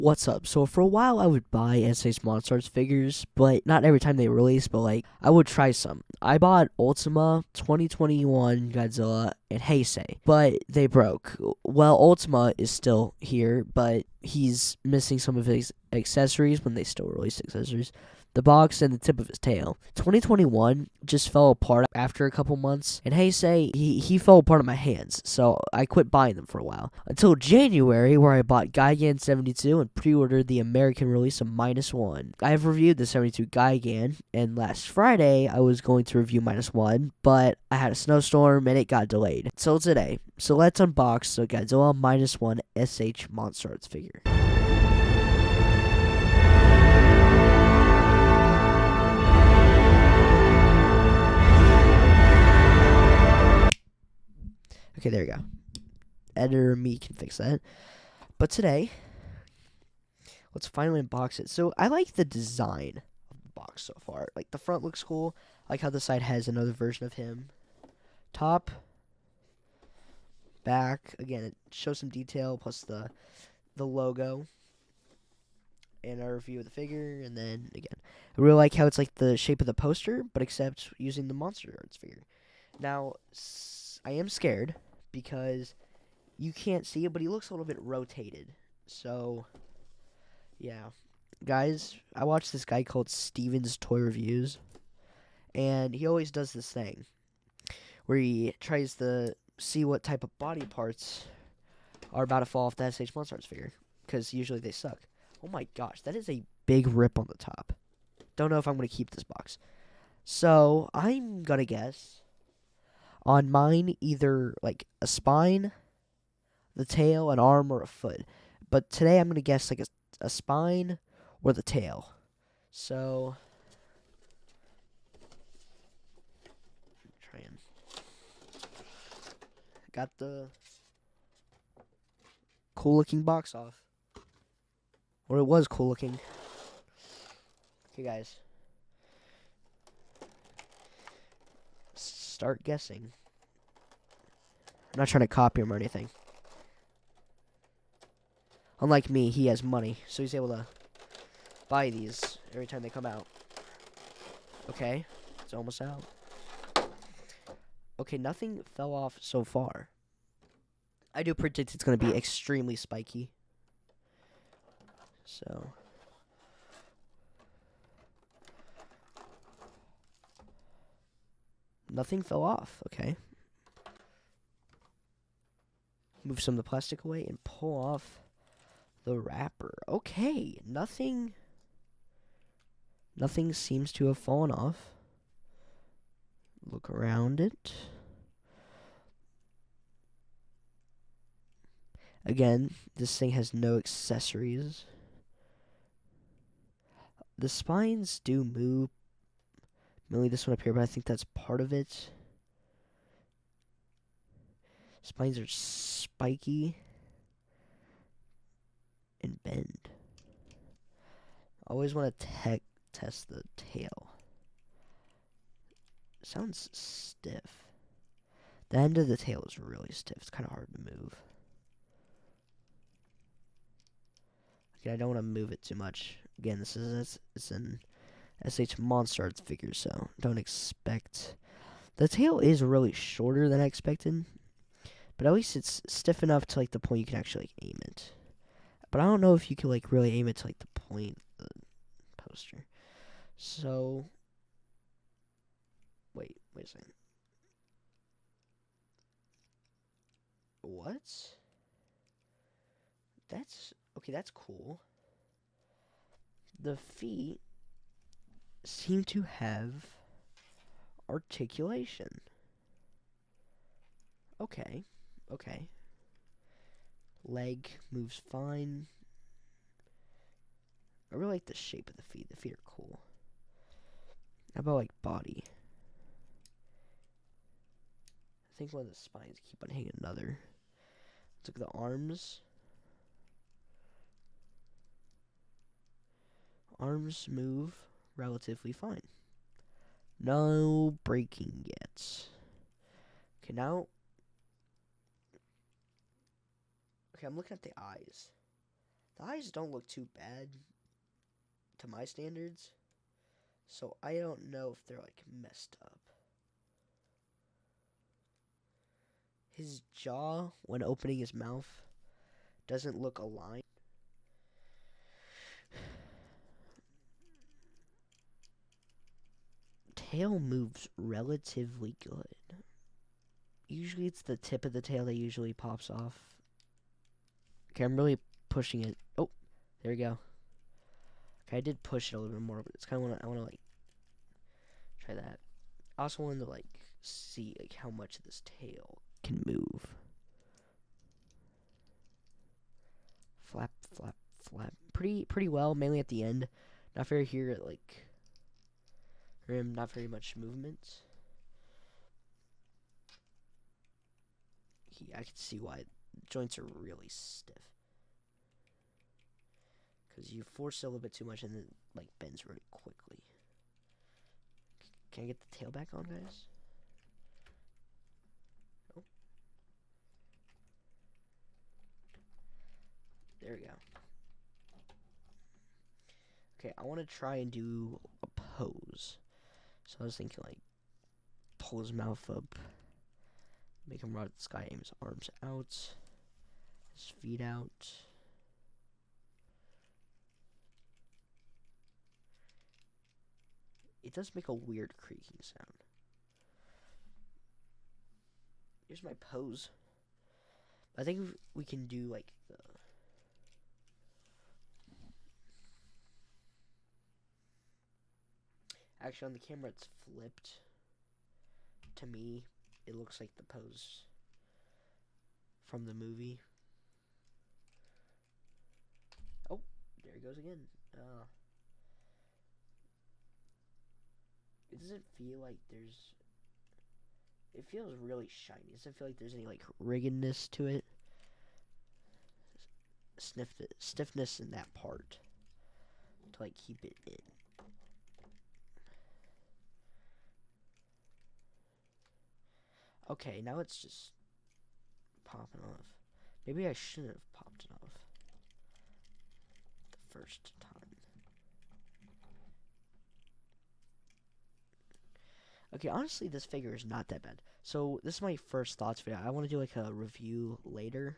What's up? So for a while I would buy SH Monstars figures, but not every time they release, but like I would try some. I bought Ultima, 2021 Godzilla, and Heisei, but they broke. Well, Ultima is still here, but he's missing some of his accessories when they still release accessories. The box and the tip of his tail. 2021 just fell apart after a couple months, and Heisei, he fell apart in my hands, so I quit buying them for a while. Until January, where I bought Gigan 72 and pre-ordered the American release of -1. I have reviewed the 72 Gigan, and last Friday I was going to review -1, but I had a snowstorm and it got delayed. Till today. So let's unbox the Godzilla -1 SH Monstars figure. Okay, there we go. Editor me can fix that. But today, let's finally unbox it. So I like the design of the box so far. Like the front looks cool. I like how the side has another version of him. Top, back. Again, it shows some detail plus the logo. And a review of the figure. And then again, I really like how it's like the shape of the poster, but except using the Monster Arts figure. Now, I am scared because you can't see it, but he looks a little bit rotated. So, yeah. Guys, I watch this guy called Steven's Toy Reviews, and he always does this thing where he tries to see what type of body parts are about to fall off the SH Monstars figure, because usually they suck. Oh my gosh, that is a big rip on the top. Don't know if I'm going to keep this box. So, I'm going to guess on mine either like a spine, the tail, an arm, or a foot. But today I'm going to guess like a spine or the tail. So, try and got the cool looking box off. Or it was cool looking. Okay, guys. Start guessing. I'm not trying to copy him or anything. Unlike me, he has money, so he's able to buy these every time they come out. Okay, it's almost out. Okay, nothing fell off so far. I do predict it's going to be extremely spiky. So, nothing fell off. Okay. Move some of the plastic away and pull off the wrapper. Okay, nothing seems to have fallen off. Look around it. Again, this thing has no accessories. The spines do move. Mainly this one up here, but I think that's part of it. Spines are spiky and bend. Always want to test the tail. Sounds stiff. The end of the tail is really stiff. It's kind of hard to move. Okay, I don't want to move it too much. Again, it's an SH Monstars figure, so don't expect. The tail is really shorter than I expected, but at least it's stiff enough to like the point you can actually like aim it. But I don't know if you can like really aim it to like the point of the poster. So wait a second. What? That's okay, that's cool. The feet seem to have articulation. Okay. Leg moves fine. I really like the shape of the feet. The feet are cool. How about like body? I think one of the spines keep on hanging another. Let's look at the arms. Arms move relatively fine. No breaking yet. Okay, now. Okay, I'm looking at the eyes. The eyes don't look too bad to my standards, so I don't know if they're like messed up. His jaw, when opening his mouth, doesn't look aligned. Tail moves relatively good. Usually it's the tip of the tail that usually pops off. Okay, I'm really pushing it. Oh, there we go. Okay, I did push it a little bit more, but it's kind of I want to like try that. I also wanted to like see like how much of this tail can move. Flap, flap, flap. Pretty well, mainly at the end. Not very here at like rim, not very much movement. I can see why joints are really stiff. Because you force it a little bit too much and then like bends really quickly. Can I get the tail back on, guys? Oh. There we go. Okay, I want to try and do a pose. So I was thinking like pull his mouth up, make him run at the sky, aim his arms out, his feet out. It does make a weird creaking sound. Here's my pose. I think we can do like the... Actually, on the camera it's flipped. To me, it looks like the pose from the movie. Oh, there he goes again. It doesn't feel like there's... It feels really shiny. It doesn't feel like there's any like riggedness to it. Stiffness in that part to like keep it in. Okay, now it's just popping off. Maybe I shouldn't have popped it off the first time. Okay, honestly, this figure is not that bad. So, this is my first thoughts video. I want to do like a review later.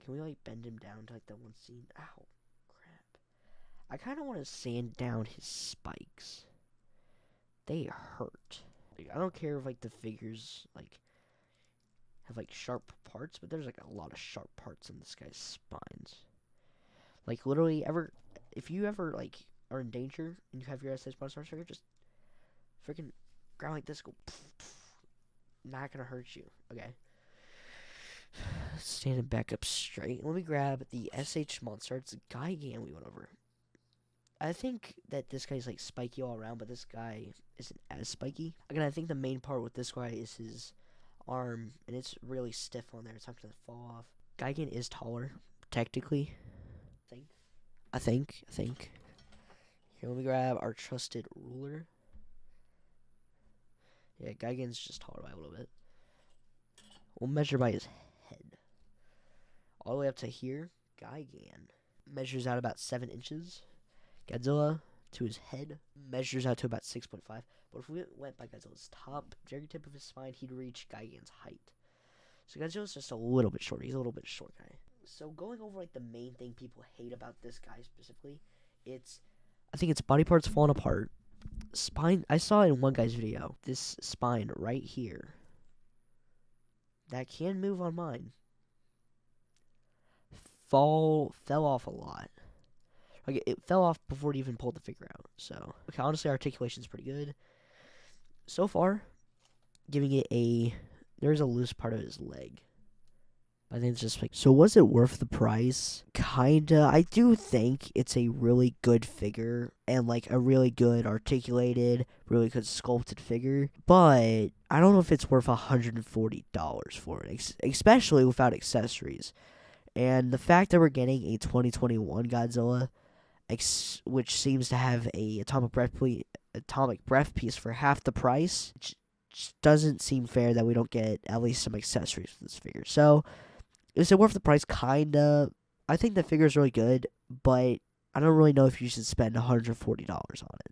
Can we like bend him down to like that one scene? Ow, crap. I kind of want to sand down his spikes. They hurt. Like, I don't care if like the figures like have like sharp parts, but there's like a lot of sharp parts in this guy's spines. Like literally, if you ever like are in danger and you have your SS monster figure, just freaking ground like this, go. Not gonna hurt you. Okay. Standing back up straight. Let me grab the SH monster. It's Gigan we went over. I think that this guy's like spiky all around, but this guy isn't as spiky. Again, I think the main part with this guy is his arm, and it's really stiff on there. It's not gonna fall off. Gigan is taller, technically. I think. Here, let me grab our trusted ruler. Yeah, Gigan's just taller by a little bit. We'll measure by his head. All the way up to here, Gigan measures out about 7 inches. Godzilla, to his head, measures out to about 6.5. But if we went by Godzilla's top, very tip of his spine, he'd reach Gigan's height. So Godzilla's just a little bit shorter. He's a little bit short guy. So going over like the main thing people hate about this guy specifically, I think it's body parts falling apart. Spine, I saw in one guy's video, this spine right here, that can move on mine, fell off a lot. Like it fell off before it even pulled the figure out. So, okay, honestly, articulation's pretty good. So far, giving it there's a loose part of his leg. I think it's just like, so was it worth the price? Kinda. I do think it's a really good figure and like a really good articulated, really good sculpted figure. But I don't know if it's worth $140 for it, especially without accessories. And the fact that we're getting a 2021 Godzilla, which seems to have a atomic breath piece for half the price, just doesn't seem fair that we don't get at least some accessories for this figure. So, is it worth the price? Kinda. I think the figure's really good, but I don't really know if you should spend $140 on it.